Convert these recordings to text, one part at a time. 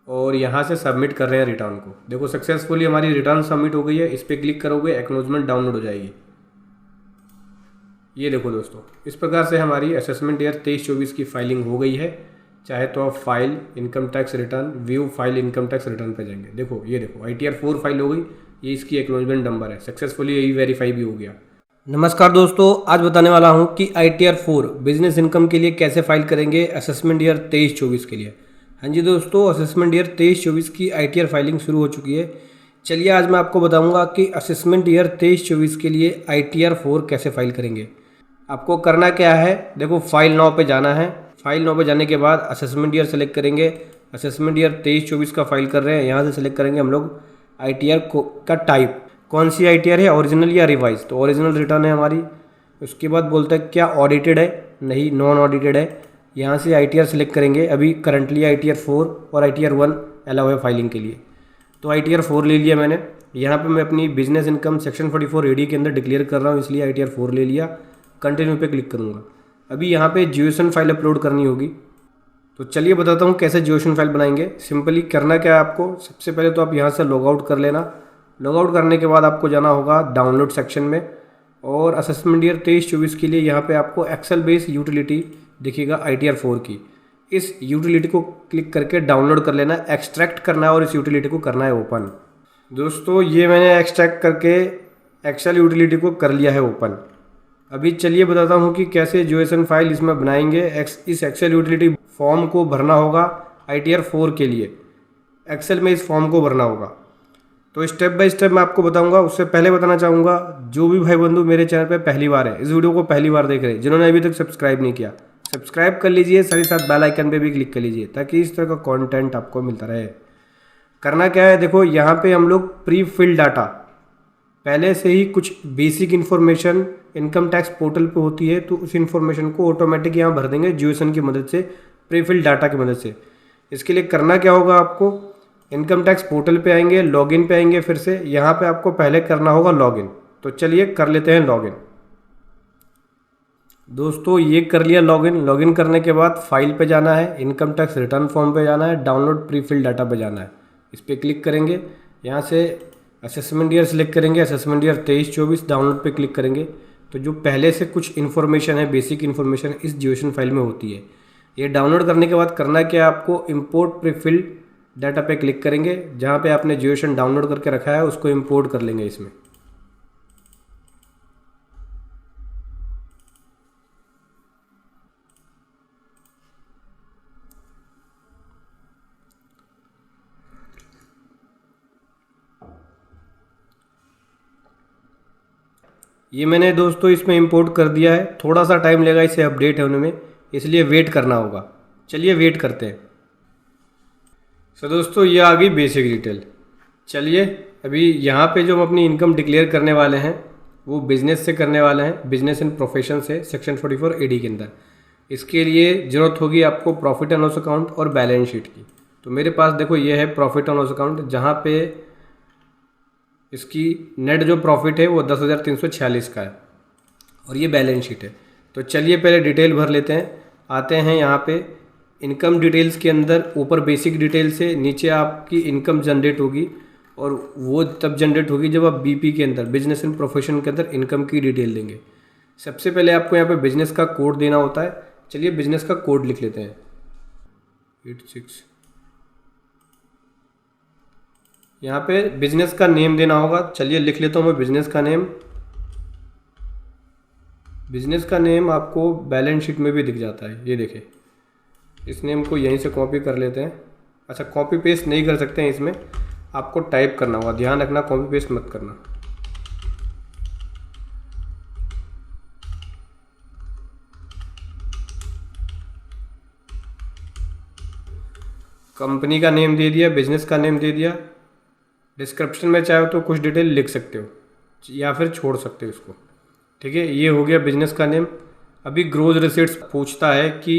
और यहाँ से सबमिट कर रहे हैं रिटर्न को। देखो सक्सेसफुली हमारी रिटर्न सबमिट हो गई है। इस पर क्लिक करोगे एक्नॉलेजमेंट डाउनलोड हो जाएगी। ये देखो दोस्तों, इस प्रकार से हमारी असेसमेंट ईयर 23-24 की फाइलिंग हो गई है। चाहे तो आप file income tax return, view file income tax return पे जाएंगे। देखो ये देखो ITR 4 फाइल हो गई। ये इसकी एक्नॉलेजमेंट नंबर है। सक्सेसफुली यही वेरीफाई भी हो गया। नमस्कार दोस्तों, आज बताने वाला हूँ कि ITR 4 बिजनेस इनकम के लिए कैसे फाइल करेंगे असेसमेंट ईयर 23-24 के लिए। हाँ जी दोस्तों, असेसमेंट ईयर 23-24 की ITR फाइलिंग शुरू हो चुकी है। चलिए आज मैं आपको बताऊंगा कि असेसमेंट ईयर 23-24 के लिए ITR 4 कैसे फाइल करेंगे। आपको करना क्या है, देखो फाइल नाउ पे जाना है। फाइल नाउ पे जाने के बाद असेसमेंट ईयर सेलेक्ट करेंगे। असेसमेंट ईयर 23-24 का फाइल कर रहे हैं, यहाँ से सेलेक्ट करेंगे हम लोग ITR का टाइप, कौन सी ITR है, ओरिजिनल या रिवाइज। तो ओरिजिनल रिटर्न है हमारी। उसके बाद बोलता है क्या ऑडिटेड है, नहीं नॉन ऑडिटेड है। यहाँ से ITR सेलेक्ट करेंगे। अभी करंटली ITR 4 और ITR 1 अलाउ है फाइलिंग के लिए, तो ITR 4 ले लिया मैंने। यहाँ पे मैं अपनी बिजनेस इनकम सेक्शन 44 AD के अंदर डिक्लेयर कर रहा हूँ, इसलिए ITR 4 ले लिया। कंटिन्यू पे क्लिक करूँगा। अभी यहाँ पे जियोसन फाइल अपलोड करनी होगी, तो चलिए बताता हूँ कैसे जियोसन फाइल बनाएंगे। सिंपली करना क्या है आपको, सबसे पहले तो आप यहाँ से लॉग आउट कर लेना। लॉग आउट करने के बाद आपको जाना होगा डाउनलोड सेक्शन में, और असेसमेंट ईयर 23-24 के लिए यहाँ पे आपको एक्सेल बेस यूटिलिटी दिखेगा ITR 4 की। इस यूटिलिटी को क्लिक करके डाउनलोड कर लेना, एक्सट्रैक्ट करना है और इस यूटिलिटी को करना है ओपन। दोस्तों ये मैंने एक्सट्रैक्ट करके एक्सेल यूटिलिटी को कर लिया है ओपन। अभी चलिए बताता हूँ कि कैसे जियोसन फाइल इसमें बनाएंगे। इस एक्सेल यूटिलिटी फॉर्म को भरना होगा ITR 4 के लिए। एक्सेल में इस फॉर्म को भरना होगा, तो स्टेप बाय स्टेप मैं आपको बताऊंगा। उससे पहले बताना चाहूँगा, जो भी भाई बंधु मेरे चैनल पे पहली बार है, इस वीडियो को पहली बार देख रहे हैं, जिन्होंने अभी तक सब्सक्राइब नहीं किया, सब्सक्राइब कर लीजिए। साथ ही साथ बेल आइकन पे भी क्लिक कर लीजिए, ताकि इस तरह का कंटेंट आपको मिलता रहे। करना क्या है, देखो यहाँ पे हम लोग प्री फिल डाटा, पहले से ही कुछ basic information income tax portal पे होती है, तो उस इन्फॉर्मेशन को ऑटोमेटिक यहाँ भर देंगे जियोसन की मदद से, प्री फिल डाटा की मदद से। इसके लिए करना क्या होगा, आपको इनकम टैक्स पोर्टल पे आएंगे, लॉगिन पे आएंगे। फिर से यहाँ पे आपको पहले करना होगा लॉगिन। तो चलिए कर लेते हैं लॉगिन। दोस्तों ये कर लिया लॉगिन। लॉगिन करने के बाद फाइल पे जाना है, इनकम टैक्स रिटर्न फॉर्म पे जाना है, डाउनलोड प्री फिल डाटा पे जाना है। इस पर क्लिक करेंगे, यहाँ से असेसमेंट ईयर सेलेक्ट करेंगे। असेसमेंट ईयर 23-24 डाउनलोड पे क्लिक करेंगे। तो जो पहले से कुछ इन्फॉर्मेशन है, बेसिक इन्फॉर्मेशन इस जियोसन फाइल में होती है। ये डाउनलोड करने के बाद करना क्या है, आपको इंपोर्ट प्री फिल डाटा पे क्लिक करेंगे। जहाँ पे आपने जियोसन डाउनलोड करके रखा है उसको इंपोर्ट कर लेंगे इसमें। ये मैंने दोस्तों इसमें इंपोर्ट कर दिया है। थोड़ा सा टाइम लगेगा इसे अपडेट होने में, इसलिए वेट करना होगा। चलिए वेट करते हैं। सो दोस्तों ये आ गई बेसिक डिटेल। चलिए अभी यहाँ पे जो हम अपनी इनकम डिक्लेयर करने वाले हैं वो बिजनेस से करने वाले हैं, बिजनेस एंड प्रोफेशन से, सेक्शन 44 AD के अंदर। इसके लिए ज़रूरत होगी आपको प्रॉफिट एंड लॉस अकाउंट और बैलेंस शीट की। तो मेरे पास देखो ये है प्रॉफिट एंड लॉस अकाउंट, जहाँ पे इसकी नेट जो प्रॉफिट है वो 10,346 का है, और ये बैलेंस शीट है। तो चलिए पहले डिटेल भर लेते हैं। आते हैं यहाँ पे इनकम डिटेल्स के अंदर, ऊपर बेसिक डिटेल से नीचे आपकी इनकम जनरेट होगी, और वो तब जनरेट होगी जब आप BP के अंदर, बिजनेस एंड प्रोफेशन के अंदर इनकम की डिटेल देंगे। सबसे पहले आपको यहाँ पे बिजनेस का कोड देना होता है। चलिए बिजनेस का कोड लिख लेते हैं 86। यहाँ पे बिजनेस का नेम देना होगा। चलिए लिख लेता हूँ मैं बिजनेस का नेम। बिजनेस का नेम आपको बैलेंस शीट में भी दिख जाता है, ये देखें। इस नेम को यहीं से कॉपी कर लेते हैं। अच्छा, कॉपी पेस्ट नहीं कर सकते हैं, इसमें आपको टाइप करना होगा। ध्यान रखना कॉपी पेस्ट मत करना। कंपनी का नेम दे दिया, बिजनेस का नेम दे दिया। डिस्क्रिप्शन में चाहे तो कुछ डिटेल लिख सकते हो या फिर छोड़ सकते हो इसको, ठीक है। ये हो गया बिजनेस का नेम। अभी ग्रोज रिसीट्स पूछता है कि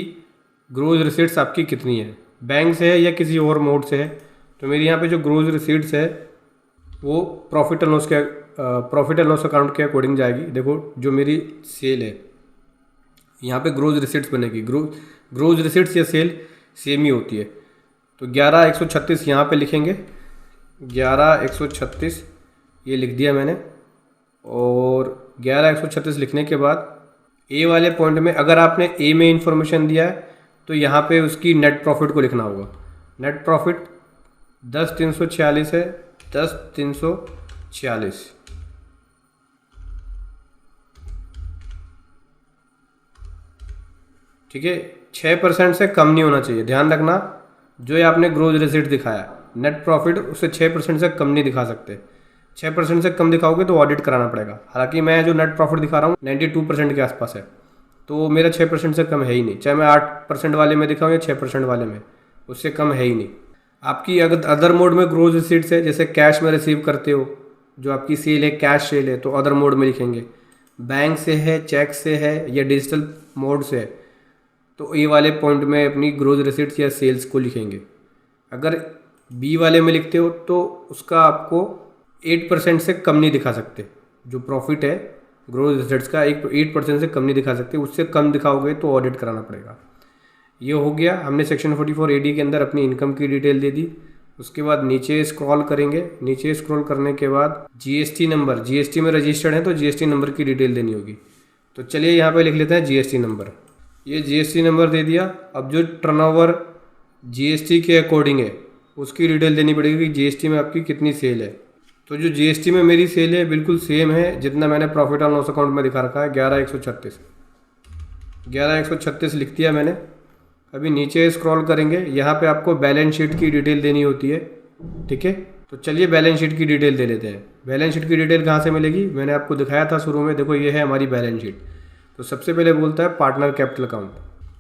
ग्रोज रिसीट्स आपकी कितनी है, बैंक से है या किसी और मोड से है। तो मेरी यहाँ पे जो ग्रोज रिसीट्स है वो प्रॉफिट एंड लॉस अकाउंट के अकॉर्डिंग जाएगी। देखो जो मेरी सेल है, यहाँ पे ग्रोज रिसीट्स बनेगी। ग्रोज रिसीट्स या सेल सेम ही होती है। तो 11,136 यहाँ पे लिखेंगे, 11,136 ये लिख दिया मैंने। और 11,136 लिखने के बाद ए वाले पॉइंट में अगर आपने ए में इंफॉर्मेशन दिया है तो यहाँ पे उसकी नेट प्रॉफिट को लिखना होगा। नेट प्रॉफिट 10,346 है, 10,346। ठीक है, 6% से कम नहीं होना चाहिए। ध्यान रखना, जो ये आपने ग्रोथ रिसीट दिखाया नेट प्रॉफिट, उससे 6% से कम नहीं दिखा सकते। 6% से कम दिखाओगे तो ऑडिट कराना पड़ेगा। हालांकि मैं जो नेट प्रॉफिट दिखा रहा हूँ 92% के आसपास है, तो मेरा 6% से कम है ही नहीं। चाहे मैं 8% वाले में दिखाऊँ या 6% वाले में, उससे कम है ही नहीं। आपकी अगर अदर मोड में ग्रोथ रिसीट्स है, जैसे कैश में रिसीव करते हो, जो आपकी सेल है कैश सेल है, तो अदर मोड में लिखेंगे। बैंक से है, चेक से है या डिजिटल मोड से है, तो ए वाले पॉइंट में अपनी ग्रोथ रिसीट्स या सेल्स को लिखेंगे। अगर बी वाले में लिखते हो तो उसका आपको 8% से कम नहीं दिखा सकते। जो प्रॉफिट है ग्रोथ रिसीट्स का 8% से कम नहीं दिखा सकते। उससे कम दिखाओगे तो ऑडिट कराना पड़ेगा। ये हो गया, हमने सेक्शन 44 AD के अंदर अपनी इनकम की डिटेल दे दी। उसके बाद नीचे स्क्रॉल करेंगे। नीचे स्क्रॉल करने के बाद GST नंबर, GST में रजिस्टर्ड है तो GST नंबर की डिटेल देनी होगी। तो चलिए यहाँ पे लिख लेते हैं GST नंबर। ये GST नंबर दे दिया। अब जो टर्नओवर GST के अकॉर्डिंग है उसकी डिटेल देनी पड़ेगी कि GST में आपकी कितनी सेल है। तो जो GST में मेरी सेल है बिल्कुल सेम है जितना मैंने प्रॉफिट एंड लॉस अकाउंट में दिखा रखा है, 11,136। 11,136 लिख दिया मैंने। अभी नीचे स्क्रॉल करेंगे, यहाँ पे आपको बैलेंस शीट की डिटेल देनी होती है। ठीक है, तो चलिए बैलेंस शीट की डिटेल दे लेते हैं। बैलेंस शीट की डिटेल कहाँ से मिलेगी, मैंने आपको दिखाया था शुरू में। देखो ये है हमारी बैलेंस शीट। तो सबसे पहले बोलता है पार्टनर कैपिटल अकाउंट।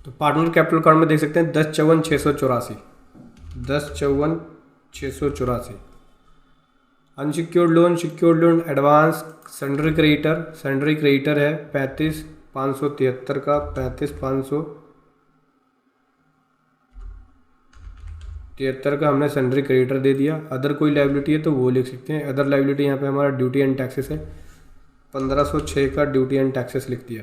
तो पार्टनर कैपिटल अकाउंट में देख सकते हैं 10,54,684, 10,54,684। Unsecured loan, secured loan, advance, sundry creditor है 35,573 का, 35,573 का हमने सैंडरी क्रेडिटर दे दिया। अदर कोई लाइबिलिटी है तो वो लिख सकते हैं। अदर लाइबिलिटी यहाँ पे हमारा ड्यूटी एंड टैक्सेस है, 1506 का ड्यूटी एंड टैक्सेस लिख दिया।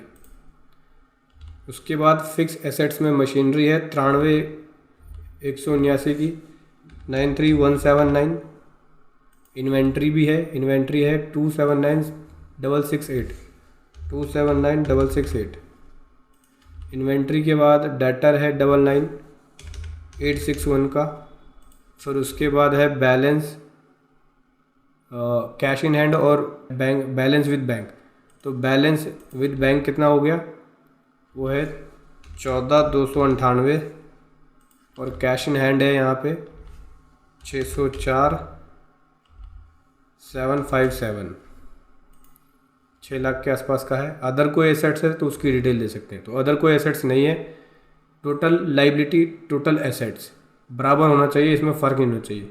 उसके बाद फिक्स एसेट्स में मशीनरी है 93,179 की, 93,179। इन्वेंट्री भी है, इन्वेंट्री है 279,668, 279,668। इन्वेंट्री के बाद डेटर है 99,861 का। फिर उसके बाद है बैलेंस, कैश इन हैंड और बैंक, बैलेंस विद बैंक। तो बैलेंस विद बैंक कितना हो गया, वो है 14,298। और कैश इन हैंड है यहाँ पे 604,757, 6 लाख के आसपास का है। अदर कोई एसेट्स है तो उसकी डिटेल दे सकते हैं। तो अदर कोई एसेट्स नहीं है। टोटल लाइबिलिटी, टोटल एसेट्स बराबर होना चाहिए, इसमें फ़र्क नहीं होना चाहिए।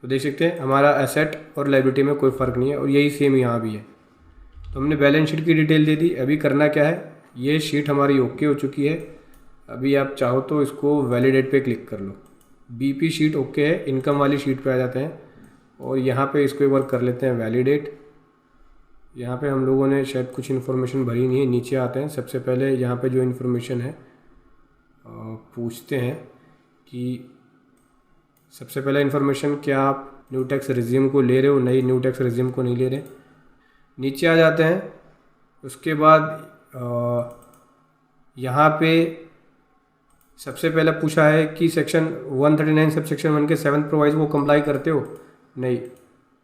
तो देख सकते हैं हमारा एसेट और लाइबिलिटी में कोई फ़र्क नहीं है, और यही सेम यहाँ भी है। तो हमने बैलेंस शीट की डिटेल दे दी। अभी करना क्या है, ये शीट हमारी ओके हो चुकी है। अभी आप चाहो तो इसको वैलिडेट पे क्लिक कर लो। BP शीट ओके है, इनकम वाली शीट पे आ जाते हैं और यहाँ पे इसको एक बार कर लेते हैं वैलिडेट। यहाँ पे हम लोगों ने शायद कुछ इन्फॉर्मेशन भरी नहीं है। नीचे आते हैं, सबसे पहले यहाँ पे जो इन्फॉर्मेशन है पूछते हैं कि सबसे पहले इन्फॉर्मेशन, क्या आप न्यू टैक्स रिज्यूम को ले रहे हो, नहीं न्यू टैक्स रिज्यूम को नहीं ले रहे। नीचे आ जाते हैं। उसके बाद यहाँ पे सबसे पहले पूछा है कि सेक्शन 139 सब सेक्शन 1 के 7th प्रोवाइज को कंप्लाई करते हो, नहीं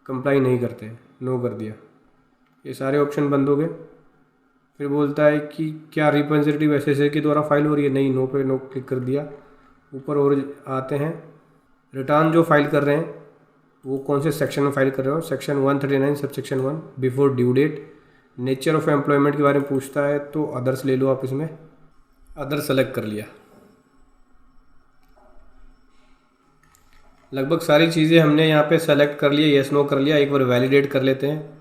कंप्लाई नहीं करते, नो कर दिया। ये सारे ऑप्शन बंद हो गए। फिर बोलता है कि क्या रिप्रेजेंटेटिव एसएसए के द्वारा फाइल हो रही है, नहीं, नो पे नो क्लिक कर दिया। ऊपर और आते हैं, रिटर्न जो फाइल कर रहे हैं वो कौन से सेक्शन में फाइल कर रहे हो, सेक्शन 139 सब section 1 before due date. Nature of employment के बारे में पूछता है तो अदर्स ले लो आप, इसमें अदर सेलेक्ट कर लिया। लगभग सारी चीज़ें हमने यहाँ पे सेलेक्ट कर लिया, येस नो कर लिया। एक बार वैलिडेट कर लेते हैं।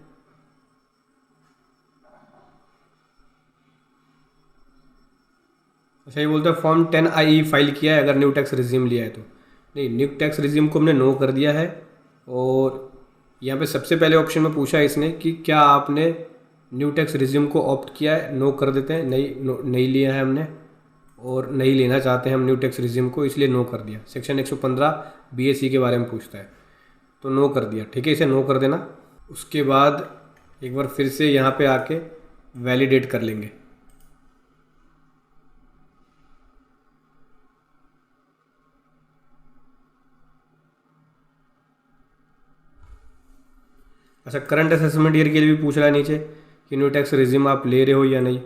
अच्छा, ये बोलते हैं फॉर्म 10IE फाइल किया है अगर न्यू टैक्स रिज्यूम लिया है तो, नहीं न्यू टैक्स रिज्यूम को हमने नो कर दिया है। और यहाँ पे सबसे पहले ऑप्शन में पूछा है इसने कि क्या आपने न्यू टैक्स रिज्यूम को ऑप्ट किया है, नो कर देते हैं, नहीं नहीं लिया है हमने। और नहीं लेना चाहते हैं हम न्यू टैक्स रिजिम को, इसलिए नो कर दिया। सेक्शन 115 BAC के बारे में पूछता है तो नो कर दिया। ठीक है, इसे नो कर देना। उसके बाद एक बार फिर से यहाँ पे आके वैलिडेट कर लेंगे। अच्छा, करंट असेसमेंट ईयर के लिए भी पूछ रहा है नीचे कि न्यू टैक्स रिजिम आप ले रहे हो या नहीं,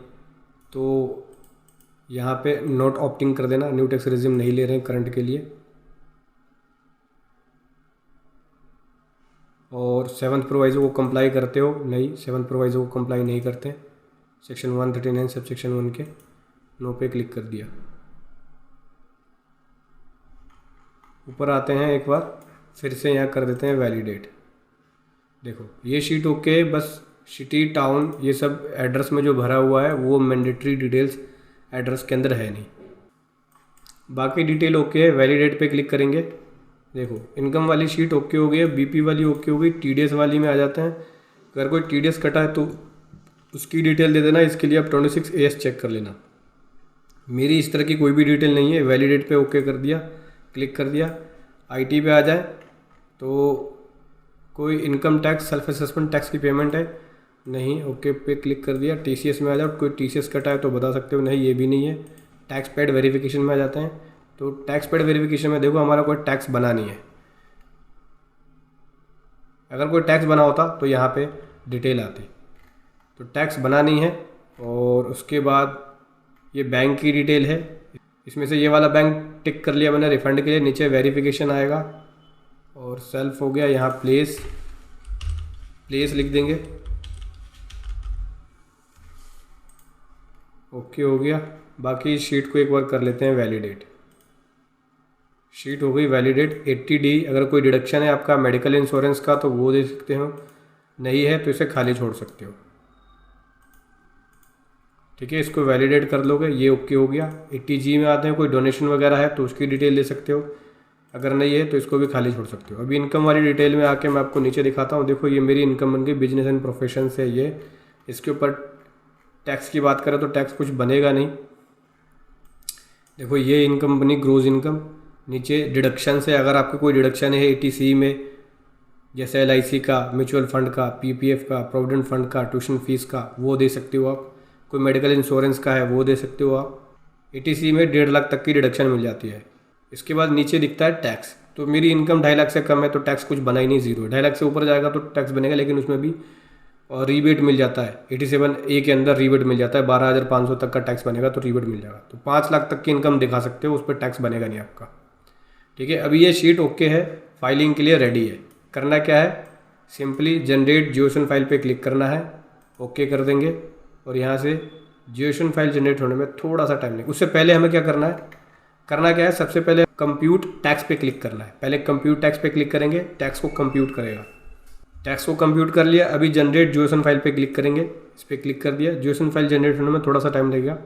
तो यहाँ पे नोट ऑप्टिंग कर देना, न्यू टैक्स रिजिम नहीं ले रहे हैं करंट के लिए। और 7th प्रोवाइजो को कंप्लाई करते हो? नहीं, 7th प्रोवाइजो को कंप्लाई नहीं करते। सेक्शन 139 सब सेक्शन 1 के नो पे क्लिक कर दिया। ऊपर आते हैं एक बार फिर से, यहाँ कर देते हैं वैलिडेट। देखो ये sheet okay, bus city town ये सब एड्रेस में जो भरा हुआ है वो मैंडेटरी डिटेल्स एड्रेस के अंदर है नहीं, बाकी डिटेल ओके है। वैलिडेट पे क्लिक करेंगे। देखो इनकम वाली शीट ओके हो गई है, BP वाली ओके हो गई। TDS वाली में आ जाते हैं। अगर कोई TDS कटा है तो उसकी डिटेल दे देना। इसके लिए आप 26AS चेक कर लेना। मेरी इस तरह की कोई भी डिटेल नहीं है। वैलिडेट पे ओके कर दिया, क्लिक कर दिया। IT पे आ जाए तो कोई income tax self assessment tax की पेमेंट है? नहीं, ओके पे क्लिक कर दिया। TCS में आ जाओ, कोई TCS कटा है तो बता सकते हो? नहीं, ये भी नहीं है। टैक्स पेड वेरिफिकेशन में आ जाते हैं तो टैक्स पेड वेरिफिकेशन में देखो हमारा कोई टैक्स बना नहीं है। अगर कोई टैक्स बना होता तो यहाँ पे डिटेल आती, तो टैक्स बना नहीं है। और उसके बाद ये बैंक की डिटेल है, इसमें से ये वाला बैंक टिक कर लिया मैंने रिफंड के लिए। नीचे वेरिफिकेशन आएगा और सेल्फ हो गया। यहाँ प्लेस लिख देंगे, ओके हो गया। बाकी शीट को एक बार कर लेते हैं वैलिडेट। शीट हो गई वैलिडेट। 80D अगर कोई डिडक्शन है आपका मेडिकल इंश्योरेंस का तो वो दे सकते हो, नहीं है तो इसे खाली छोड़ सकते हो। ठीक है, इसको वैलिडेट कर लोगे, ये ओके हो गया। 80G में आते हैं, कोई डोनेशन वगैरह है तो उसकी डिटेल दे सकते हो, अगर नहीं है तो इसको भी खाली छोड़ सकते हो। अभी इनकम वाली डिटेल में आके मैं आपको नीचे दिखाता हूँ। देखो ये मेरी इनकम बन गई, बिजनेस एंड प्रोफेशन से। ये इसके ऊपर टैक्स की बात करें तो टैक्स कुछ बनेगा नहीं। देखो ये इनकम बनी ग्रोज इनकम। नीचे डिडक्शन से अगर आपके कोई डिडक्शन है 80C में, जैसे LIC का, म्यूचुअल फंड का, PPF का, प्रोविडेंट फंड का, ट्यूशन फीस का, वो दे सकते हो आप। कोई मेडिकल इंश्योरेंस का है वो दे सकते हो आप। 80C में 1.5 लाख तक की डिडक्शन मिल जाती है। इसके बाद नीचे दिखता है टैक्स। तो मेरी इनकम 2.5 लाख से कम है तो टैक्स कुछ बना ही नहीं, जीरो। 2.5 लाख से ऊपर जाएगा तो टैक्स बनेगा, लेकिन उसमें भी रीबेट मिल जाता है। 87A के अंदर रीबेट मिल जाता है। 12,500 तक का टैक्स बनेगा तो रीबेट मिल जाएगा। तो 5 लाख तक की इनकम दिखा सकते हो, उस पर टैक्स बनेगा नहीं आपका। ठीक है, अभी ये शीट ओके है, फाइलिंग के लिए रेडी है। करना क्या है, सिंपली जनरेट जियोसन फाइल पे क्लिक करना है, ओके कर देंगे। और यहाँ से जियोसन फाइल जनरेट होने में थोड़ा सा टाइम लगेगा। उससे पहले हमें क्या करना है, सबसे पहले कंप्यूट टैक्स पे क्लिक करना है। पहले कंप्यूट टैक्स पे क्लिक करेंगे, टैक्स को कंप्यूट करेगा। टैक्स को कंप्यूट कर लिया। अभी जनरेट जियोसन फाइल पे क्लिक करेंगे, इस पर क्लिक कर दिया। जियोसन फाइल जनरेट होने में थोड़ा सा टाइम लगेगा।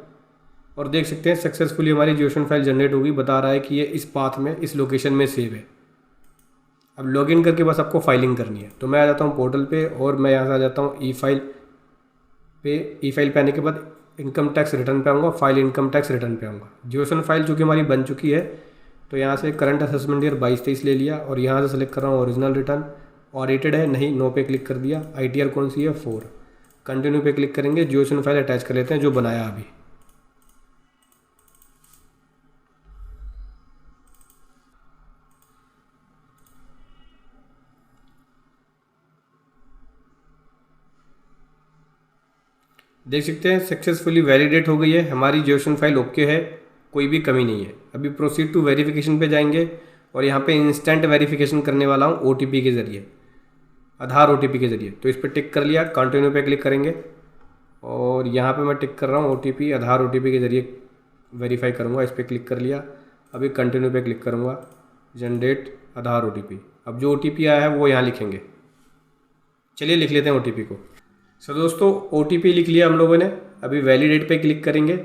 और देख सकते हैं सक्सेसफुली हमारी जियोसन फाइल जनरेट होगी। बता रहा है कि ये इस पाथ में, इस लोकेशन में सेव है। अब लॉगिन करके बस आपको फाइलिंग करनी है। तो मैं आ जाता हूँ पोर्टल पे और मैं यहाँ से आ जाता हूँ ई फाइल पे आने के बाद इनकम टैक्स रिटर्न पे आऊँगा, फाइल इनकम टैक्स रिटर्न पे आऊँगा। जियोसन फाइल चूँकि हमारी बन चुकी है तो यहाँ से करंट असेसमेंट ईयर 22-23 ले लिया और यहाँ से सेलेक्ट कर रहा हूँ ओरिजिनल रिटर्न। ऑडिटेड है नहीं, नो पे क्लिक कर दिया। ITR कौन सी है, 4। कंटिन्यू पे क्लिक करेंगे। जियोसन फाइल अटैच कर लेते हैं जो बनाया अभी। देख सकते हैं सक्सेसफुली वैलिडेट हो गई है हमारी जियोसन फाइल, ओके है, कोई भी कमी नहीं है। अभी प्रोसीड टू वेरिफिकेशन पे जाएंगे और यहाँ पे इंस्टेंट वेरिफिकेशन करने वाला हूँ OTP के ज़रिए, आधार OTP के ज़रिए। तो इस पर टिक कर लिया, कंटिन्यू पे क्लिक करेंगे और यहाँ पे मैं टिक कर रहा हूँ OTP, आधार OTP के ज़रिए वेरीफाई करूँगा। इस पर क्लिक कर लिया। अभी कंटिन्यू पे क्लिक करूँगा, जनरेट आधार OTP। अब जो OTP आया है वो यहाँ लिखेंगे। चलिए लिख लेते हैं OTP को। सो दोस्तों OTP लिख लिया हम लोगों ने। अभी वैलिडेट पे क्लिक करेंगे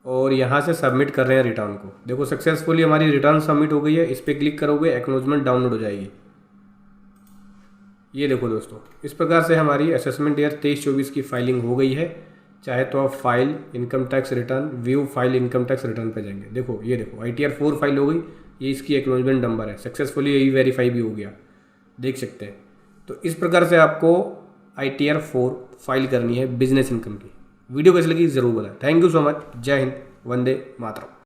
और यहाँ से सबमिट कर रहे हैं रिटर्न को। देखो सक्सेसफुली हमारी रिटर्न सबमिट हो गई है। इस पर क्लिक करोगे एक्नॉलेजमेंट डाउनलोड हो जाएगी। ये देखो दोस्तों, इस प्रकार से हमारी असेसमेंट ईयर 23-24 की फाइलिंग हो गई है। चाहे तो आप file income tax return view file income tax return पे जाएंगे। देखो ये देखो ITR 4 फाइल हो गई, ये इसकी एक्नॉलेजमेंट नंबर है, सक्सेसफुली ई वेरीफाई भी हो गया, देख सकते हैं। तो इस प्रकार से आपको ITR 4 फाइल करनी है बिजनेस इनकम की। वीडियो कैसी लगी ज़रूर बताएं। Thank you so much. जय हिंद, वंदे मातरम।